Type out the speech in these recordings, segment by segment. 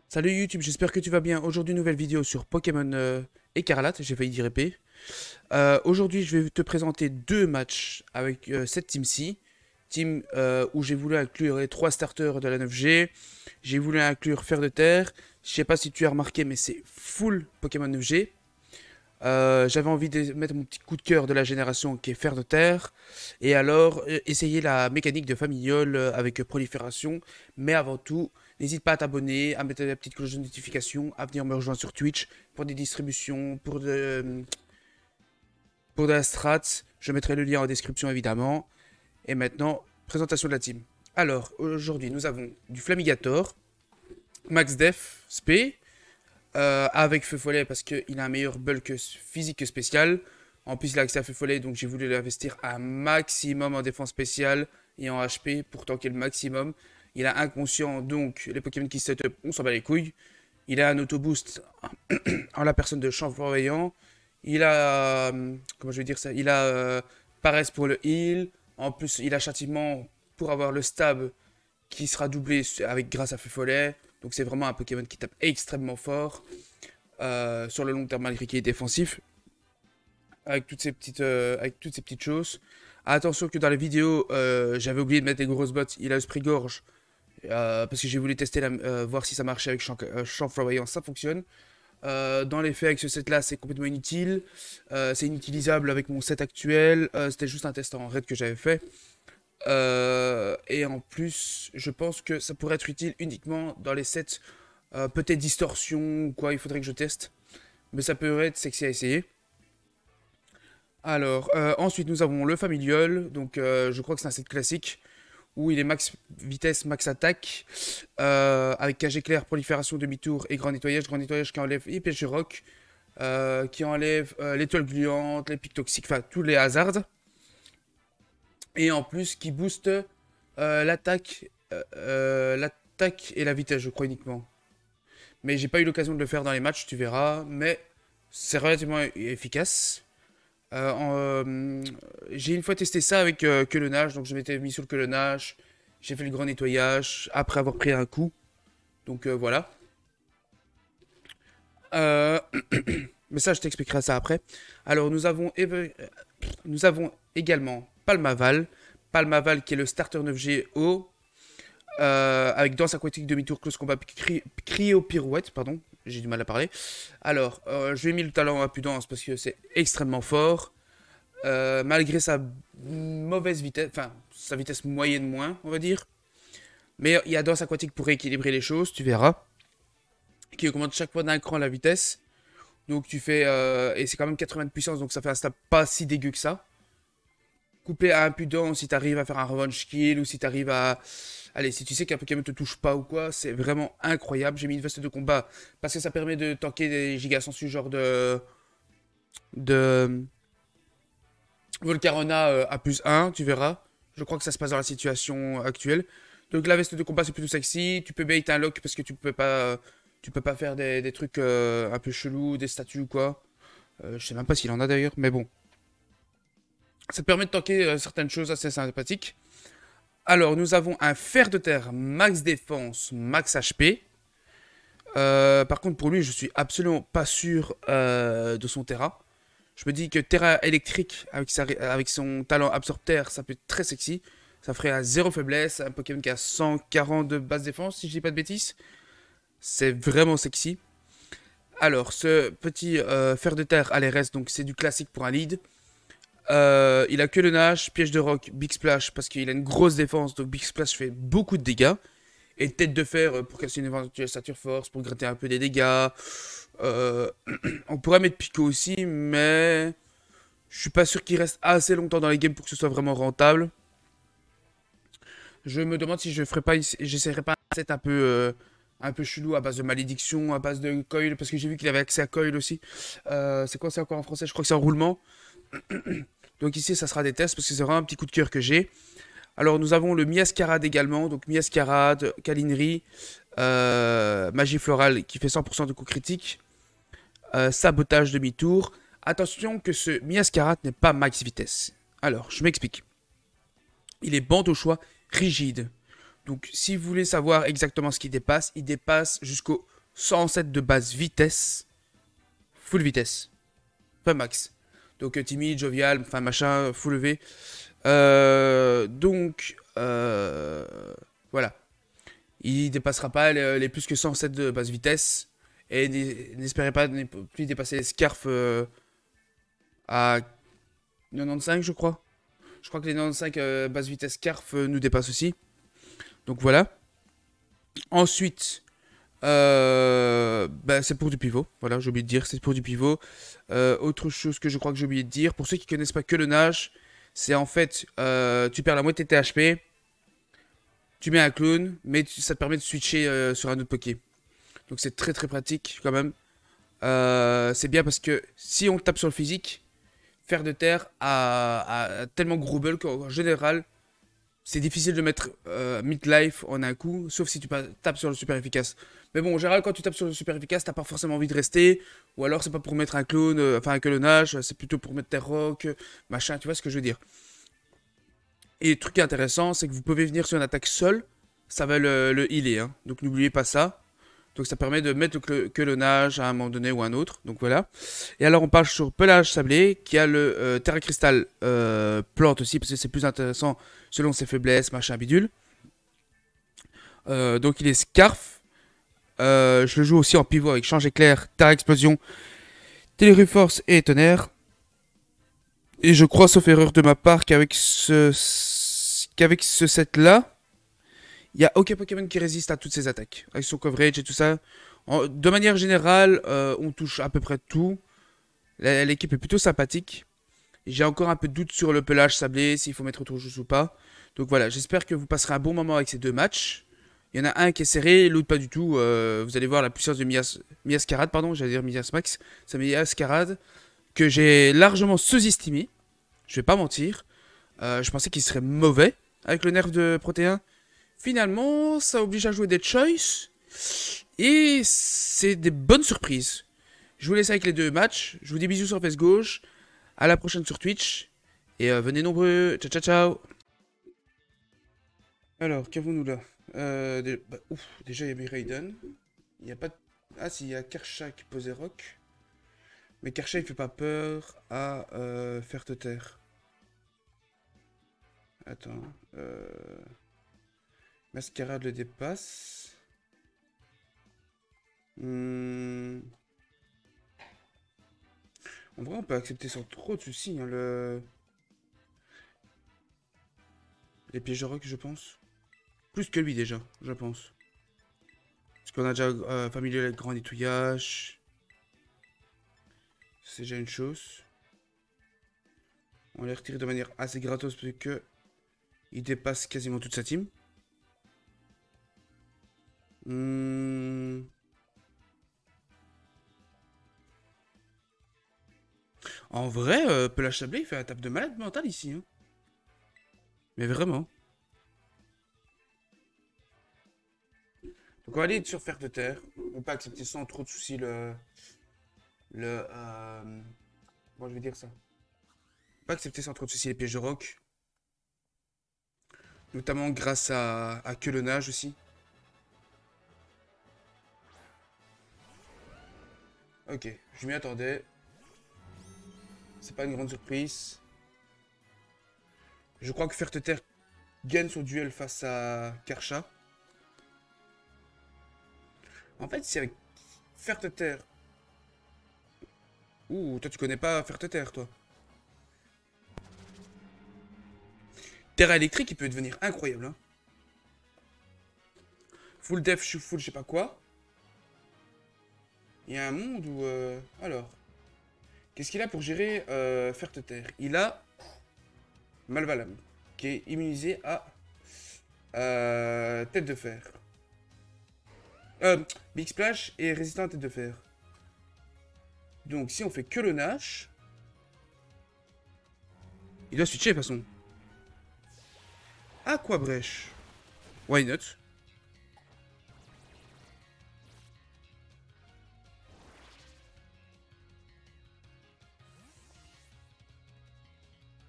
Salut YouTube, j'espère que tu vas bien. Aujourd'hui, nouvelle vidéo sur Pokémon Écarlate, j'ai failli dire épée. Aujourd'hui, je vais te présenter deux matchs avec cette team-ci. Team où j'ai voulu inclure les trois starters de la 9G. J'ai voulu inclure Fer de Terre. Je sais pas si tu as remarqué, mais c'est full Pokémon 9G. J'avais envie de mettre mon petit coup de cœur de la génération qui est Fer de Terre. Et alors, essayer la mécanique de Familiol avec prolifération. Mais avant tout, n'hésite pas à t'abonner, à mettre la petite cloche de notification, à venir me rejoindre sur Twitch pour des distributions, pour de la strat. Je mettrai le lien en description évidemment. Et maintenant, présentation de la team. Alors, aujourd'hui, nous avons du Flamigator, Max Def, Spé, avec Feu Follet parce qu'il a un meilleur bulk physique que spécial. En plus, il a accès à Feu Follet, donc j'ai voulu l'investir un maximum en défense spéciale et en HP pour tanker le maximum. Il a inconscient, donc les Pokémon qui setup, on s'en bat les couilles. Il a un auto-boost en la personne de Champfleur. Il a. Comment je vais dire ça? Il a paresse pour le heal. En plus, il a châtiment pour avoir le stab qui sera doublé avec grâce à Feu Follet. Donc c'est vraiment un Pokémon qui tape extrêmement fort sur le long terme malgré qu'il est défensif. Avec toutes ces petites choses. Attention que dans la vidéo, j'avais oublié de mettre des grosses bottes. Il a esprit gorge. Parce que j'ai voulu tester, voir si ça marchait avec champ flamboyant, ça fonctionne. Dans les faits, avec ce set là, c'est complètement inutile. C'est inutilisable avec mon set actuel. C'était juste un test en raid que j'avais fait. Et en plus, je pense que ça pourrait être utile uniquement dans les sets peut-être distorsion ou quoi, il faudrait que je teste. Mais ça pourrait être sexy à essayer. Alors, ensuite nous avons le familial, donc je crois que c'est un set classique où il est max vitesse, max attaque, avec cage éclair, prolifération, demi-tour et grand nettoyage qui enlève épée rock, qui enlève l'étoile gluante, les pics toxiques, enfin tous les hazards, et en plus qui booste l'attaque et la vitesse, je crois uniquement. Mais j'ai pas eu l'occasion de le faire dans les matchs, tu verras, mais c'est relativement efficace. J'ai une fois testé ça avec que le nage, donc je m'étais mis sur le que le nage. J'ai fait le grand nettoyage après avoir pris un coup. Donc voilà. Euh, mais ça, je t'expliquerai ça après. Alors, nous avons également Palmaval. Palmaval qui est le starter 9G haut. Avec danse aquatique, demi-tour, close combat, cryo-pirouette, pardon. J'ai du mal à parler. Alors, je lui ai mis le talent impudence parce que c'est extrêmement fort. Malgré sa mauvaise vitesse, enfin sa vitesse moyenne moins, on va dire. Mais il y a danse aquatique pour rééquilibrer les choses, tu verras. Qui augmente chaque fois d'un cran la vitesse. Donc tu fais. Et c'est quand même 80 de puissance, donc ça fait un stab pas si dégueu que ça. Couplé à impudence, si t'arrives à faire un revenge kill ou si t'arrives à. Allez, si tu sais qu'un Pokémon te touche pas ou quoi, c'est vraiment incroyable. J'ai mis une veste de combat parce que ça permet de tanker des gigas sensu genre de Volcarona à plus 1, tu verras. Je crois que ça se passe dans la situation actuelle. Donc la veste de combat c'est plutôt sexy. Tu peux bait un lock parce que tu peux pas faire des trucs un peu chelous, des statues ou quoi. Je sais même pas s'il en a d'ailleurs, mais bon. Ça te permet de tanker certaines choses assez sympathiques. Alors nous avons un fer de terre max défense, max HP. Par contre pour lui je suis absolument pas sûr de son terrain. Je me dis que Terra électrique, avec son talent absorpteur, ça peut être très sexy. Ça ferait à zéro faiblesse, un Pokémon qui a 140 de base défense, si je dis pas de bêtises. C'est vraiment sexy. Alors, ce petit fer de terre à l'RS, donc c'est du classique pour un lead. Il a que le nage, piège de roc, Big Splash, parce qu'il a une grosse défense, donc Big Splash fait beaucoup de dégâts. Et tête de fer pour casser une éventuelle stature force, pour gratter un peu des dégâts. Euh, on pourrait mettre Pico aussi, mais je suis pas sûr qu'il reste assez longtemps dans les games pour que ce soit vraiment rentable. Je me demande si je ferais pas, j'essaierai pas un set un peu chelou à base de malédiction, à base de coil, parce que j'ai vu qu'il avait accès à coil aussi. C'est quoi, c'est encore en français? Je crois que c'est en roulement. Donc ici, ça sera des tests parce que c'est vraiment un petit coup de cœur que j'ai. Alors nous avons le Miascarade également, donc Miascarade, Calinerie, Magie Florale qui fait 100% de coups critiques, sabotage demi-tour. Attention que ce Miascarade n'est pas max vitesse. Alors, je m'explique. Il est bande au choix rigide. Donc si vous voulez savoir exactement ce qu'il dépasse, il dépasse jusqu'au 107 de base vitesse. Full vitesse. Pas max. Donc timide, jovial, enfin machin, full EV. Voilà. Il dépassera pas les plus que 107 de base vitesse. Et n'espérez pas ne plus dépasser les scarfs à 95, je crois. Je crois que les 95 base vitesse scarf nous dépassent aussi. Donc voilà. Ensuite, c'est pour du pivot. Voilà, j'ai oublié de dire, c'est pour du pivot. Autre chose que je crois que j'ai oublié de dire, pour ceux qui connaissent pas que le nage, c'est en fait, tu perds la moitié de tes HP, tu mets un clone, mais ça te permet de switcher sur un autre Poké. Donc c'est très très pratique quand même. C'est bien parce que si on tape sur le physique, Fer de Terre a tellement gros bulk qu'en général, c'est difficile de mettre mid-life en un coup, sauf si tu tapes sur le super efficace. Mais bon, en général, quand tu tapes sur le super efficace, t'as pas forcément envie de rester, ou alors c'est pas pour mettre un clone, enfin un clonage, c'est plutôt pour mettre tes rocs, machin, tu vois ce que je veux dire. Et le truc intéressant, c'est que vous pouvez venir sur une attaque seule, ça va le healer, hein. Donc n'oubliez pas ça. Donc ça permet de mettre le clonage à un moment donné ou à un autre. Donc voilà. Et alors on parle sur Pelage Sablé, qui a le Terra Cristal plante aussi, parce que c'est plus intéressant selon ses faiblesses, machin bidule. Donc il est Scarf. Je le joue aussi en pivot avec Change Éclair, Terra Explosion, Téléreforce et Tonnerre. Et je crois, sauf erreur de ma part, qu'avec ce set-là, il n'y a aucun Pokémon qui résiste à toutes ces attaques. Avec son coverage et tout ça. De manière générale, on touche à peu près tout. L'équipe est plutôt sympathique. J'ai encore un peu de doute sur le pelage sablé, s'il faut mettre autre chose ou pas. Donc voilà, j'espère que vous passerez un bon moment avec ces deux matchs. Il y en a un qui est serré, l'autre pas du tout. Vous allez voir la puissance de Miascarade, pardon, j'allais dire Miasmax. C'est Miascarade que j'ai largement sous-estimé. Je vais pas mentir. Je pensais qu'il serait mauvais avec le nerf de Protéin. Finalement, ça oblige à jouer des choices. Et c'est des bonnes surprises. Je vous laisse avec les deux matchs. Je vous dis bisous sur face gauche. À la prochaine sur Twitch. Et venez nombreux. Ciao, ciao, ciao. Alors, qu'avons-nous là déjà, il y a Raiden. Il n'y a pas de... Ah, si, il y a Kersha qui posait rock. Mais Kersha, il fait pas peur à faire te taire. Attends. Mascarade le dépasse. En vrai, on peut accepter sans trop de soucis, hein, les pièges de rock, je pense. Plus que lui, déjà, je pense. Parce qu'on a déjà familier avec grand nettoyage. C'est déjà une chose. On les retire de manière assez gratos parce que il dépasse quasiment toute sa team. En vrai, Pelage Sablé, il fait un tape de malade mental ici. Hein. Mais vraiment. Donc on va aller sur Fer de Terre. On peut accepter sans trop de soucis Bon, je vais dire ça. On peut accepter sans trop de soucis les pièges de rock. Notamment grâce à Quelonnage aussi. Ok, je m'y attendais. C'est pas une grande surprise. Je crois que Fer de Terre gagne son duel face à Kersha. En fait, c'est avec Fer de Terre. Ouh, toi tu connais pas Fer de Terre, toi. Terra électrique, il peut devenir incroyable. Hein. Full def, full je sais pas quoi. Il y a un monde où... Alors. Qu'est-ce qu'il a pour gérer Fer de Terre? Il a Malvalam, qui est immunisé à Tête de Fer. Big Splash est résistant à Tête de Fer. Donc si on fait que le Nash, il doit switcher de toute façon. Aqua Brèche. Why not?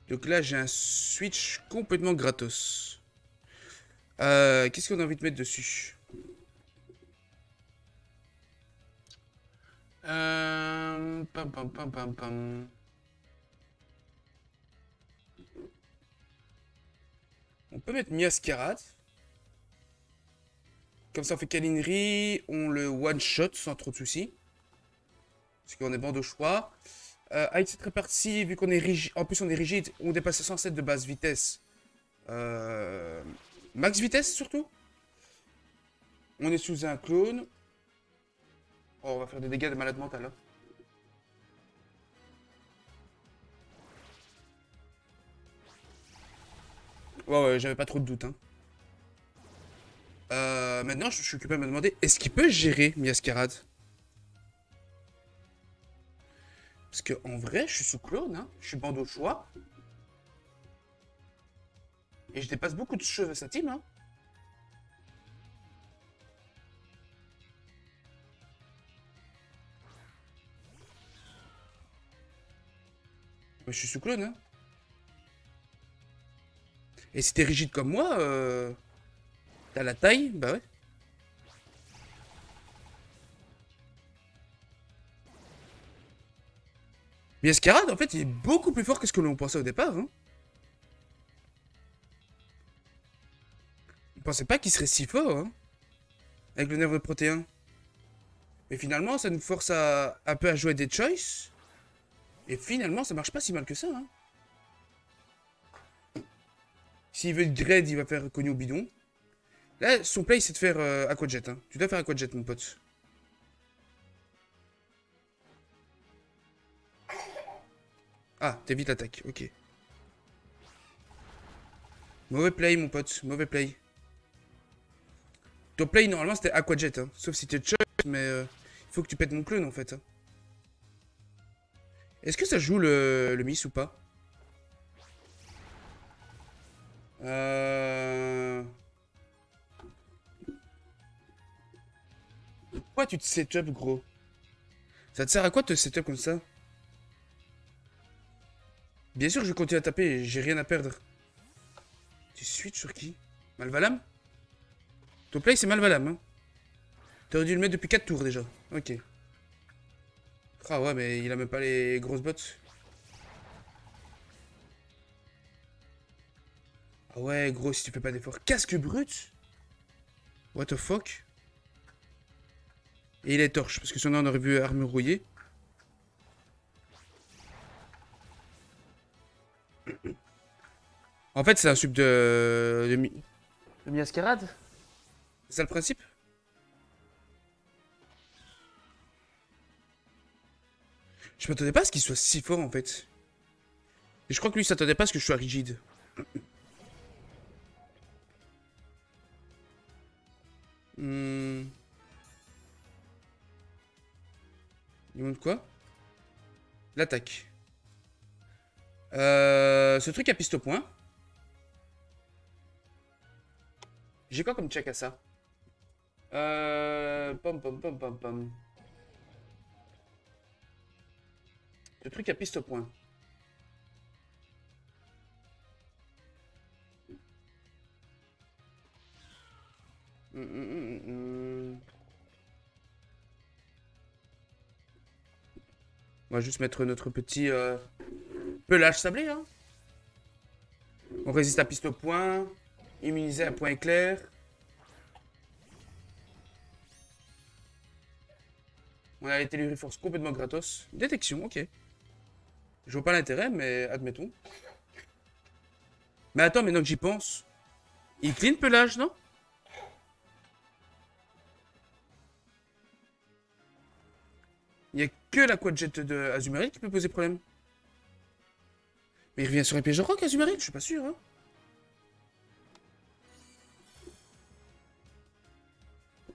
Donc là j'ai un switch complètement gratos. Qu'est-ce qu'on a envie de mettre dessus? Pam, pam, pam, pam, pam. On peut mettre Miascarade. Comme ça, on fait câlinerie. On le one-shot sans trop de soucis. Parce qu'on est bande au choix. Avec cette répartie, vu qu'on est rigide, en plus on est rigide, on dépasse 107 de basse vitesse. Max vitesse surtout. On est sous un clone. Oh, on va faire des dégâts de malade mental. Hein. Ouais, j'avais pas trop de doute. Hein. Maintenant, je suis occupé à me demander, est-ce qu'il peut gérer Miascarade? Parce que en vrai, je suis sous clone, hein. Je suis bande au choix. Et je dépasse beaucoup de cheveux sa team, hein. Mais je suis sous clone, hein. Et si t'es rigide comme moi, t'as la taille, bah ouais. Miascarade, en fait, il est beaucoup plus fort que ce que l'on pensait au départ, hein. On pensait pas qu'il serait si fort, hein. Avec le nerf protéin. Mais finalement, ça nous force à un peu à jouer des choices. Et finalement, ça marche pas si mal que ça, hein. S'il veut grade, il va faire connu au bidon. Là, son play, c'est de faire aquajet, hein. Tu dois faire aquajet, mon pote. Ah, t'évites l'attaque, ok. Mauvais play, mon pote, mauvais play. Ton play, normalement, c'était aquajet, hein. Sauf si t'es choice, mais il faut que tu pètes mon clone, en fait. Hein. Est-ce que ça joue le miss ou pas? Pourquoi tu te setup, gros? Ça te sert à quoi de te setup comme ça? Bien sûr que je continue à taper, j'ai rien à perdre. Tu switch sur qui? Malvalam? Ton play, c'est Malvalam, hein. T'aurais dû le mettre depuis 4 tours, déjà. Ok. Ah ouais, mais il a même pas les grosses bottes. Ah ouais, gros, si tu fais pas d'effort. Casque brut? What the fuck? Et il est torche, parce que sinon on aurait vu armure rouillée. En fait, c'est un sub de Miascarade. C'est ça le principe? Je m'attendais pas à ce qu'il soit si fort, en fait. Et je crois que lui s'attendait pas à ce que je sois rigide. Hmm. Il montre quoi? L'attaque. Ce truc à piste au point. J'ai quoi comme check à ça? Pom pom pom pom pom. Ce truc à piste au point. On va juste mettre notre petit pelage sablé. Hein. On résiste à piste au point. Immunisé à point éclair. On a été force complètement gratos. Détection, ok. Je vois pas l'intérêt, mais admettons. Mais attends, maintenant que j'y pense. Il clean pelage, non? Il n'y a que la quadjet de Azumarill qui peut poser problème. Mais il revient sur les pièges de rock, Azumarill, je suis pas sûr. Hein.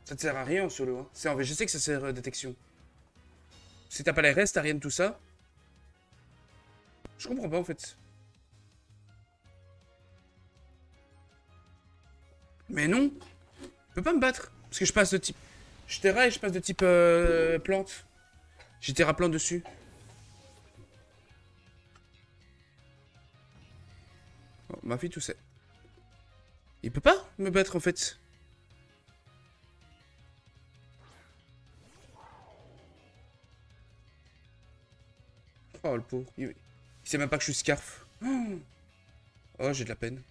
Ça te sert à rien en solo. Hein. C'est en V, je sais que ça sert à détection. Si t'as pas les restes, t'as rien de tout ça. Je comprends pas en fait. Mais non, je peux pas me battre. Parce que je passe de type. Je terra et je passe de type plante. J'ai terra plante dessus. Oh, ma fille, tout sait. Il peut pas me battre en fait. Oh, le pauvre. Il sait même pas que je suis Scarf. Oh, j'ai de la peine.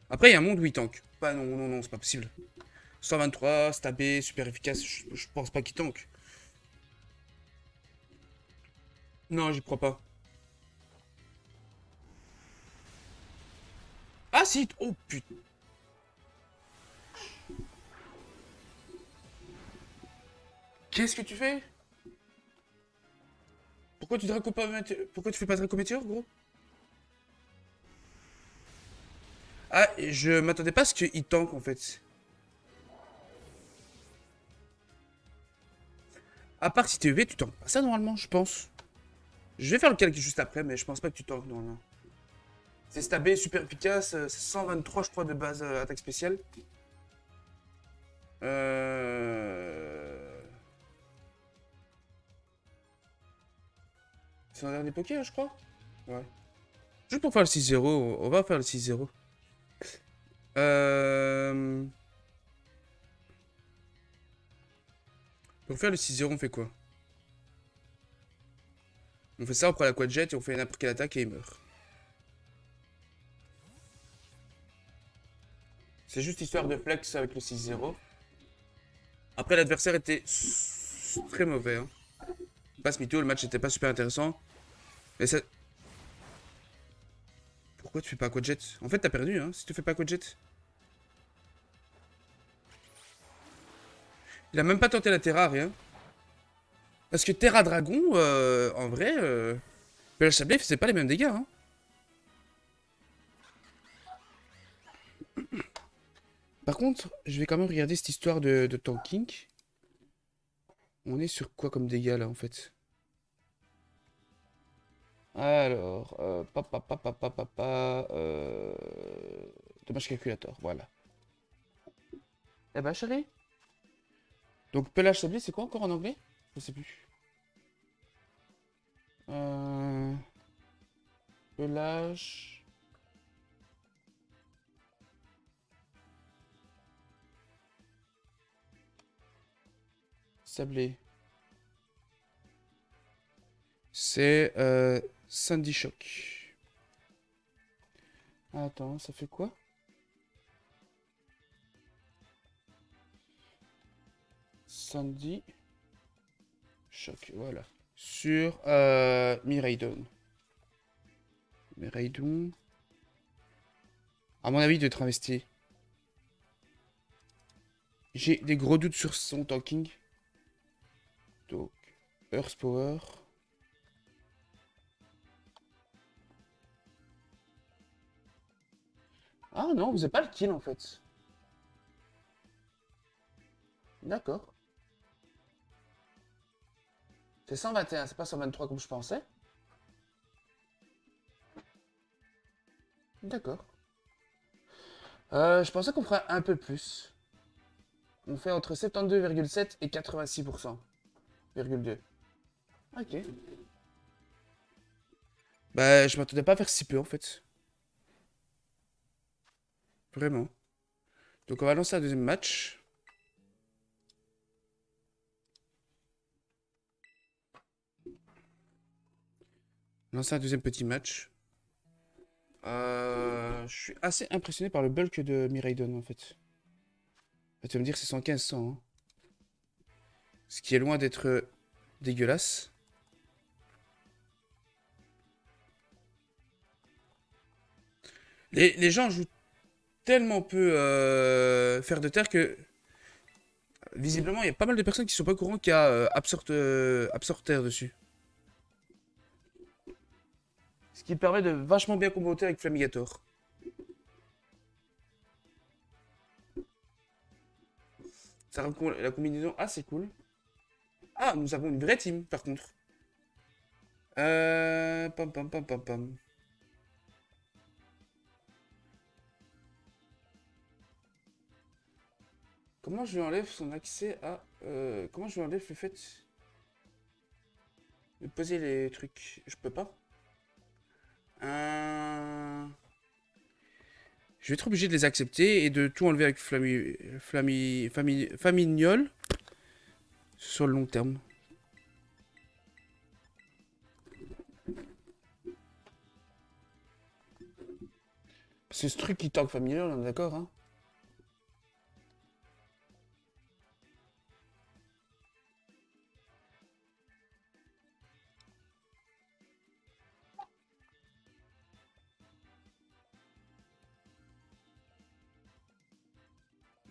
Après, il y a un monde où il tank. Bah non, non, non, c'est pas possible. 123, stabé, super efficace. Je pense pas qu'il tank. Non, j'y crois pas. Ah si. Oh putain. Qu'est-ce que tu fais? Pourquoi tu Draco pas... Pourquoi tu fais pas Draco Météore, gros? Ah, je m'attendais pas à ce qu'il tank, en fait. À part si t'es EV, tu tankes pas ça, normalement, je pense. Je vais faire le calcul juste après, mais je pense pas que tu tankes, normalement. C'est stabé, super efficace. C'est 123, je crois, de base attaque spéciale. C'est un dernier poké, je crois. Ouais. Juste pour faire le 6-0, on va faire le 6-0. Pour faire le 6-0, on fait quoi? On fait ça, on prend la quad jet et on fait n'importe quelle attaque et il meurt. C'est juste histoire de flex avec le 6-0. Après, l'adversaire était très mauvais. Hein. Passe mytho, le match n'était pas super intéressant. Mais ça... Pourquoi tu fais pas quad jet? En fait, t'as perdu, hein, si tu fais pas quad jet. Il a même pas tenté la Terra, rien. Parce que Terra Dragon, en vrai, Pelage Sablé faisait pas les mêmes dégâts. Hein. Par contre, je vais quand même regarder cette histoire de tanking. On est sur quoi comme dégâts là en fait? Alors, dommage calculateur, voilà. Eh ben chérie. Donc pelage sablé, c'est quoi encore en anglais? Je sais plus. Euh... Pelage... Sablé. C'est Sandy Shock. Attends, ça fait quoi? Sandy Shock, voilà. Sur Miraidon. Miraidon. À mon avis, il doit être investi. J'ai des gros doutes sur son tanking. Donc, Earth Power. Ah non, vous n'avez pas le kill en fait. D'accord. C'est 121, c'est pas 123 comme je pensais. D'accord. Je pensais qu'on ferait un peu plus. On fait entre 72,7 et 86%. Ok. Bah, je m'attendais pas à faire si peu en fait. Vraiment. Donc on va lancer un deuxième match. Lancer un deuxième petit match. Je suis assez impressionné par le bulk de Miraidon en fait. Tu vas me dire c'est 115-100. Hein. Ce qui est loin d'être dégueulasse. Les gens jouent tellement peu fer de terre que visiblement il y a pas mal de personnes qui sont pas au courant qu'il y a Absorter dessus. Ce qui permet de vachement bien comboter avec Flamigator. Ça rend la combinaison assez cool. Ah, nous avons une vraie team par contre. Pam pam pam pam pam. Comment je lui enlève son accès à... comment je lui enlève le fait de poser les trucs? Je peux pas. Je vais être obligé de les accepter et de tout enlever avec Famignol sur le long terme. c'est ce truc qui tank familial, on est d'accord, hein?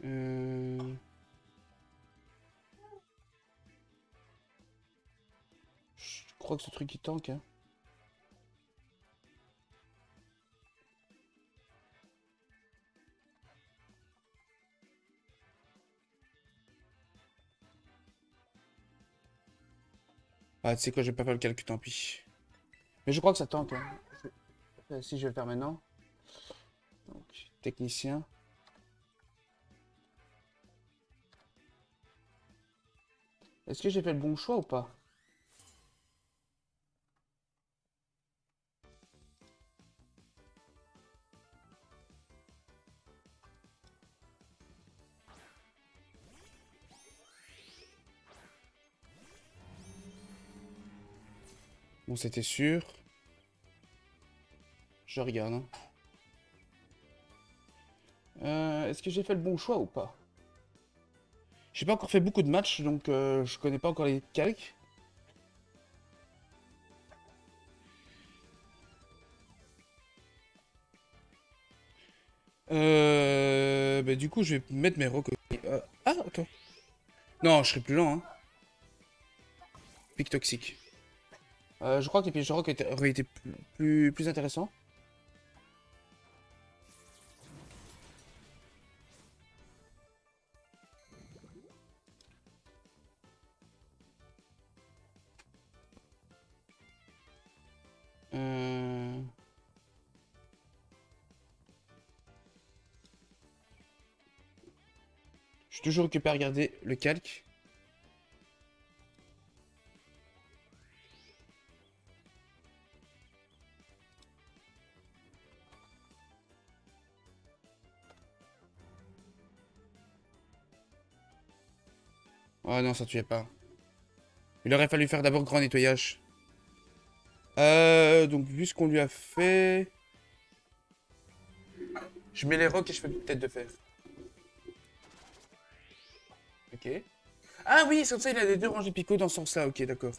Euh, Je crois que ce truc qui tank, hein. Ah, tu sais quoi, je vais pas faire le calcul, tant pis. Mais je crois que ça tank, hein. Si, je vais le faire maintenant. Donc, technicien. Est-ce que j'ai fait le bon choix ou pas? Bon, c'était sûr. Je regarde, hein. Est-ce que j'ai fait le bon choix ou pas? J'ai pas encore fait beaucoup de matchs, donc je connais pas encore les calques. Bah, du coup, je vais mettre mes rocs. Ah, attends. Non, je serai plus lent, hein. Pic toxique. Je crois que les pièges de roc auraient été plus intéressants. Euh... Je suis toujours occupé à regarder le calque. Oh non, ça tuait pas. Il aurait fallu faire d'abord grand nettoyage. Donc vu ce qu'on lui a fait... Je mets les rocs et je fais une tête de fer. Ok. Ah oui, c'est comme ça, il a les deux rangées picots dans ce sens-là. Ok, d'accord.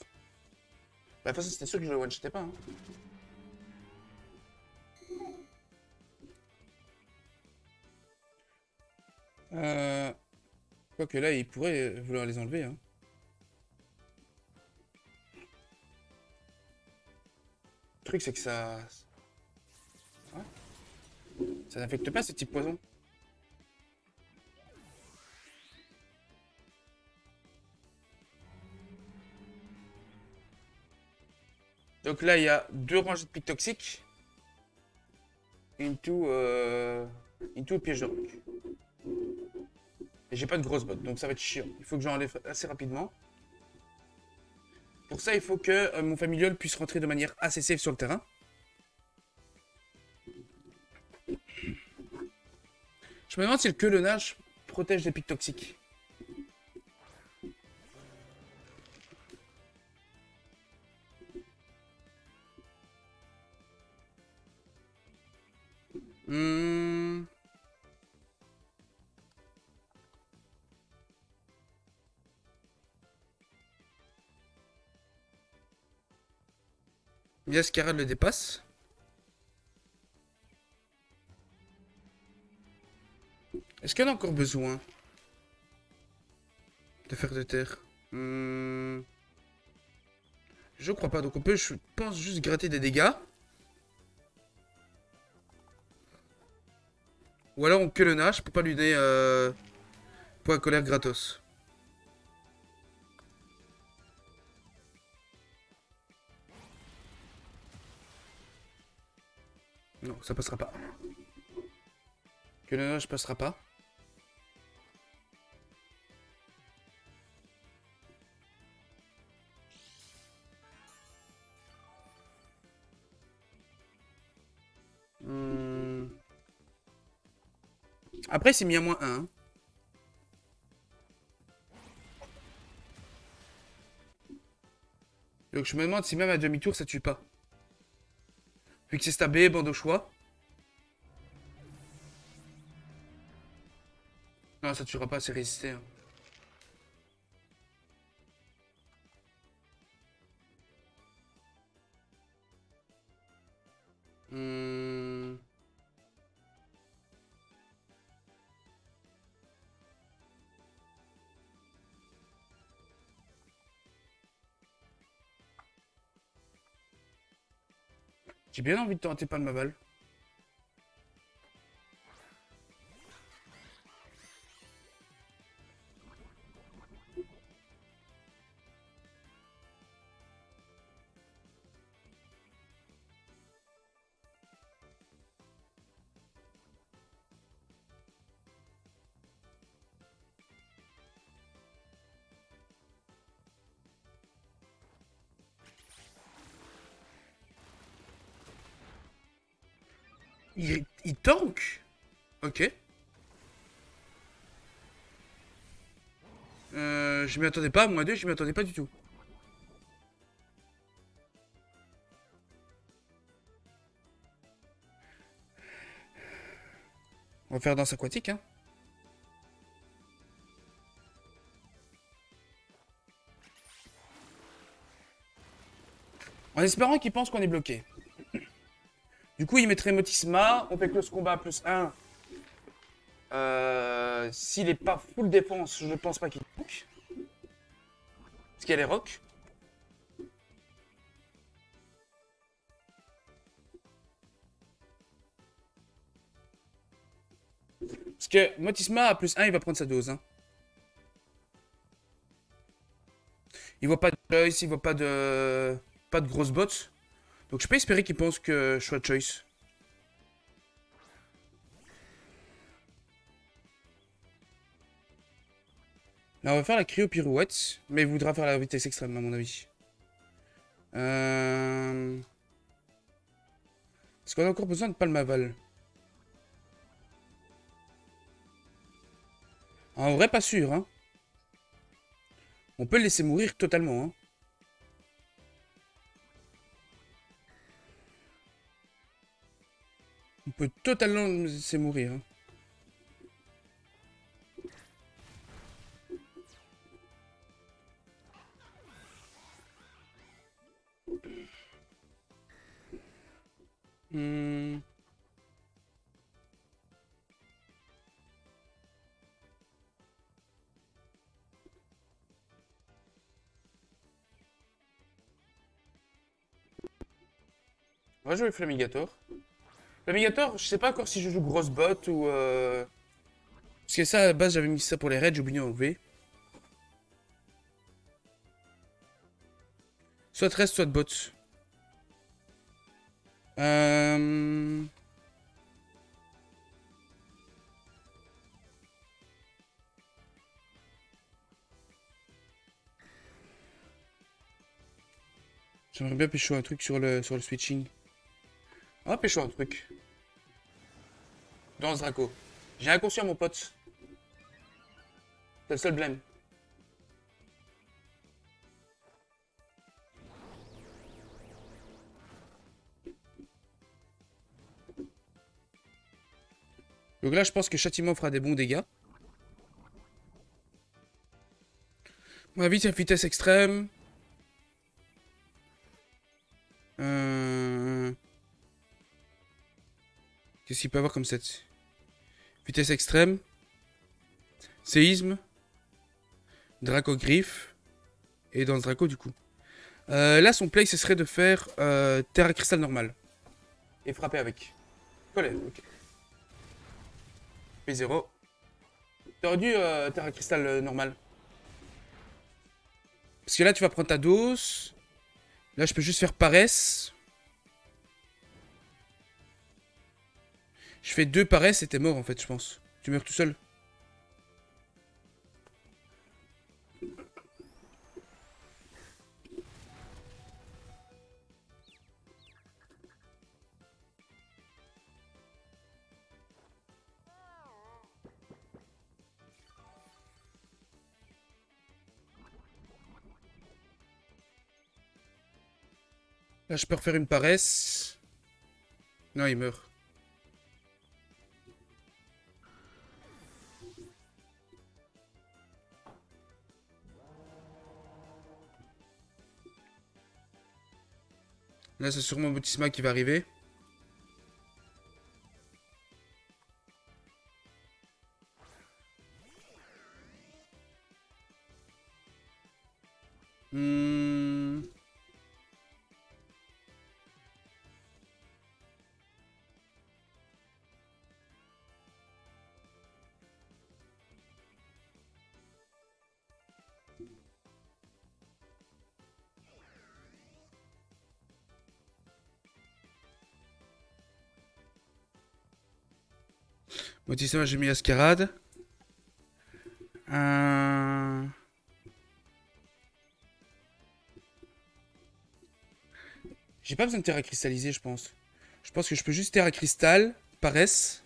Bah, de toute façon, c'était sûr que je le one-shotais pas, hein. Euh... Quoique là, il pourrait vouloir les enlever, hein. Le truc, c'est que ça... Ouais. Ça n'affecte pas ce type poison. Donc là, il y a deux rangées de pics toxiques. Into piège de roc. Et j'ai pas de grosse botte, donc ça va être chiant. Il faut que j'en enlève assez rapidement. Pour ça, il faut que mon familial puisse rentrer de manière assez safe sur le terrain. Je me demande si le quelonnage protège des pics toxiques. Hmm. Miascara le dépasse. Est-ce qu'on a encore besoin de faire de terre? Je crois pas. Donc on peut, je pense, juste gratter des dégâts. Ou alors on quelonnage pour pas lui donner point colère gratos. Non, ça passera pas. Quelonnage passera pas. Hmm. Après, c'est mis à moins 1. Hein. Donc je me demande si même à demi-tour ça tue pas. Vu que c'est stabé, bande au choix. Non, ça tuera pas, c'est résister, hein. Hmm. J'ai bien envie de tenter pas de ma balle. Il tank? Ok. Je m'y attendais pas, moins 2, je m'y attendais pas du tout. On va faire danse aquatique, hein. En espérant qu'il pense qu'on est bloqué. Du coup, il mettrait Motisma, on fait close combat plus 1. S'il est pas full défense, je ne pense pas qu'il tank. Parce qu'il y a les rocks. Parce que Motisma à plus 1, il va prendre sa dose, hein. Il voit pas de choice, il voit pas de grosses bots. Donc je peux espérer qu'il pense que je sois choice. Là, on va faire la cryo pirouette, mais il voudra faire la vitesse extrême, à mon avis. Est-ce qu'on a encore besoin de Palmaval? En vrai, pas sûr, hein. On peut le laisser mourir totalement, hein. On peut totalement le laisser mourir, hein. Hmm. On va jouer Flamigator. Flamigator, je sais pas encore si je joue grosse bot ou... Parce que ça, à la base, j'avais mis ça pour les raids, j'ai oublié d'enlever. Soit reste, soit bot. Euh... J'aimerais bien pécho un truc sur le switching. On va pécho un truc. Dans ce Draco. J'ai inconscient, mon pote. C'est le seul blême. Donc là, je pense que Châtiment fera des bons dégâts. À mon avis, c'est une vitesse extrême. Qu'est-ce qu'il peut avoir comme set? Vitesse extrême. Séisme. Draco griffe. Et dans ce Draco, du coup. Là, son play, ce serait de faire Terra Cristal normal. Et frapper avec. Coller, ok. P0. T'aurais dû Terra Cristal normal. Parce que là, tu vas prendre ta dose. Là, je peux juste faire paresse. Je fais 2 paresses et t'es mort, en fait, je pense. Tu meurs tout seul. Là, je peux refaire une paresse. Non, il meurt. Là, c'est sûrement Motisma qui va arriver. Hmm. Motisma, j'ai mis Ascarade. Euh... J'ai pas besoin de terre à cristalliser, je pense. Je pense que je peux juste terre à cristal, paresse.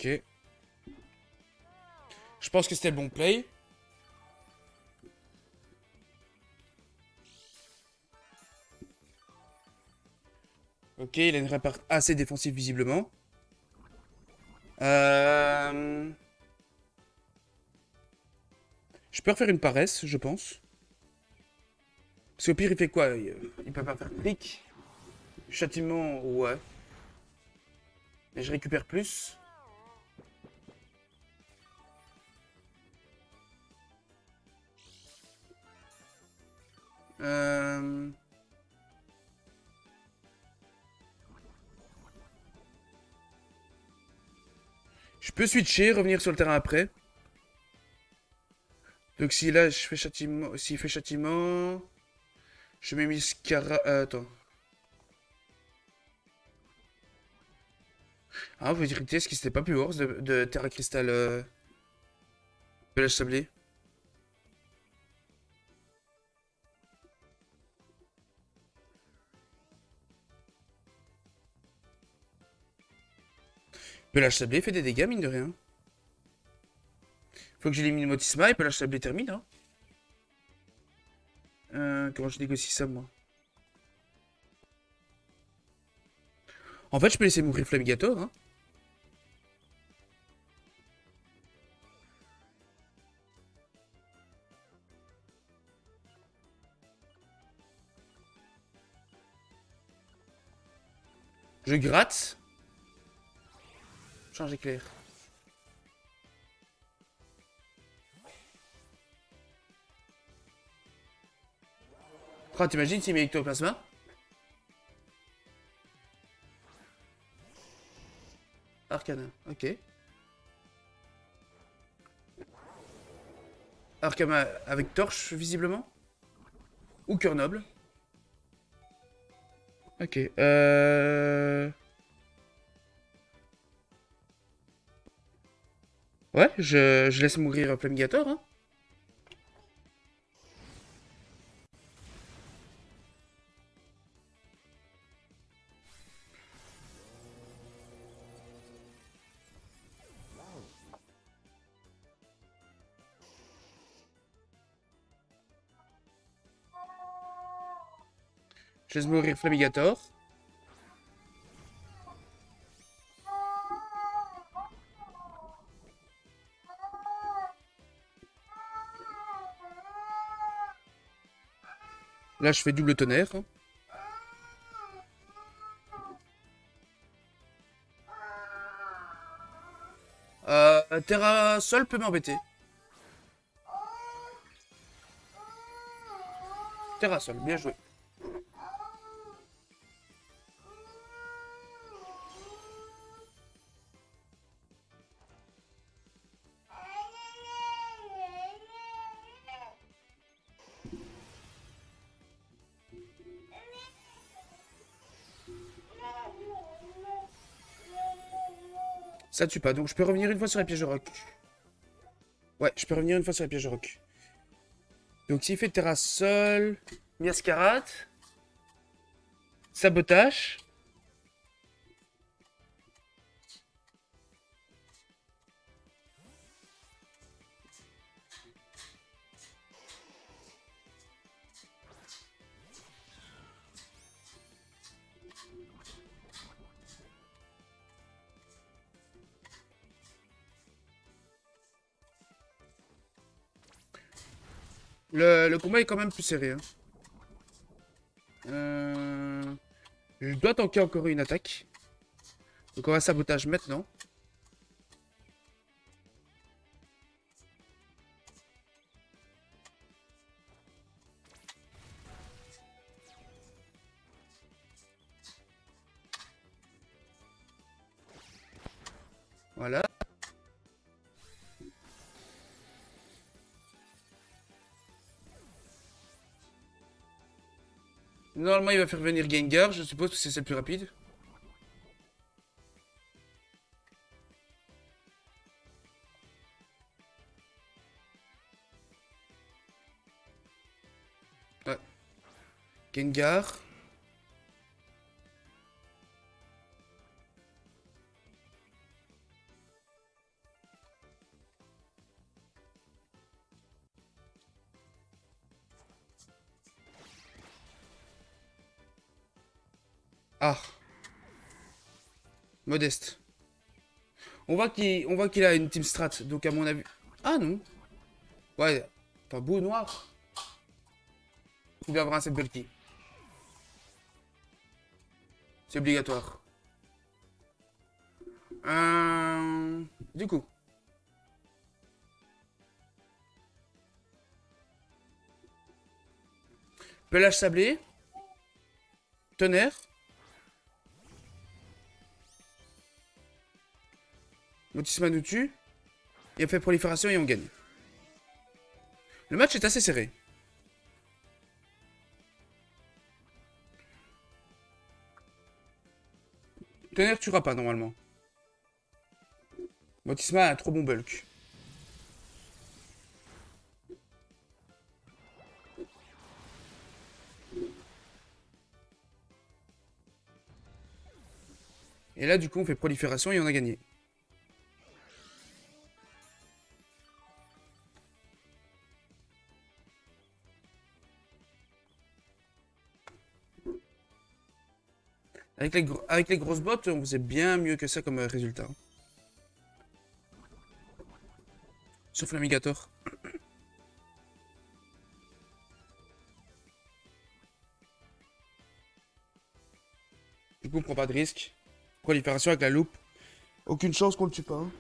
Ok. Je pense que c'était le bon play. Ok, il a une répart assez défensive visiblement. Euh... Je peux refaire une paresse, je pense. Parce qu'au pire, il fait quoi? Il peut pas faire clic. Châtiment, ouais. Mais je récupère plus. Euh... Je peux switcher, revenir sur le terrain après. Donc si là je fais châtiment, s'il fait châtiment, je mets Miscara. Attends. Ah, vous dire est-ce que c'était pas plus worse de Terra Cristal Pelage Sablé? Pelage Sablé fait des dégâts, mine de rien. Faut que j'élimine Motisma et Pelage Sablé termine, hein. Comment je négocie ça, moi? En fait, je peux laisser mourir Flamigator, hein. Je gratte. Change éclair. Oh, t'imagines s'il met Ectoplasma? Arcana, ok. Arcana avec torche, visiblement. Ou cœur noble. Ok. Ouais, je laisse mourir Flamigator, hein. Je laisse mourir Flamigator. Là, je fais double tonnerre, hein. Terra Sol peut m'embêter. Terra Sol, bien joué. Ça tue pas, donc je peux revenir une fois sur la piège de roc. Ouais, je peux revenir une fois sur la piège de roc. Donc s'il fait Terra Sol, Miascarat, Sabotage. Le combat est quand même plus serré. Hein. Euh, Je dois tanker encore une attaque. Donc on va sabotage maintenant. Voilà. Normalement, il va faire venir Gengar, je suppose, parce que c'est le plus rapide. Ouais. Gengar. Ah, Modeste. On voit qu'il a une team strat, donc à mon avis... Ah non. Ouais, pas beau noir. Faut bien avoir un set bulky. C'est obligatoire. Du coup. Pelage sablé. Tonnerre. Motisma nous tue. Il a fait prolifération et on gagne. Le match est assez serré. Tonnerre tuera pas normalement. Motisma a un trop bon bulk. Et là, du coup, on fait prolifération et on a gagné. Avec les grosses bottes, on faisait bien mieux que ça comme résultat. Sauf l'Amigator. Du coup, on prend pas de risque. Prolifération avec la loupe. Aucune chance qu'on le tue pas. Hein.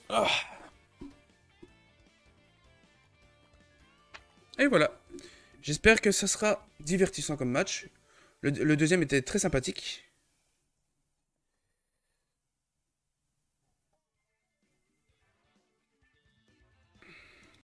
Ah. Et voilà. J'espère que ça sera divertissant comme match. Le deuxième était très sympathique.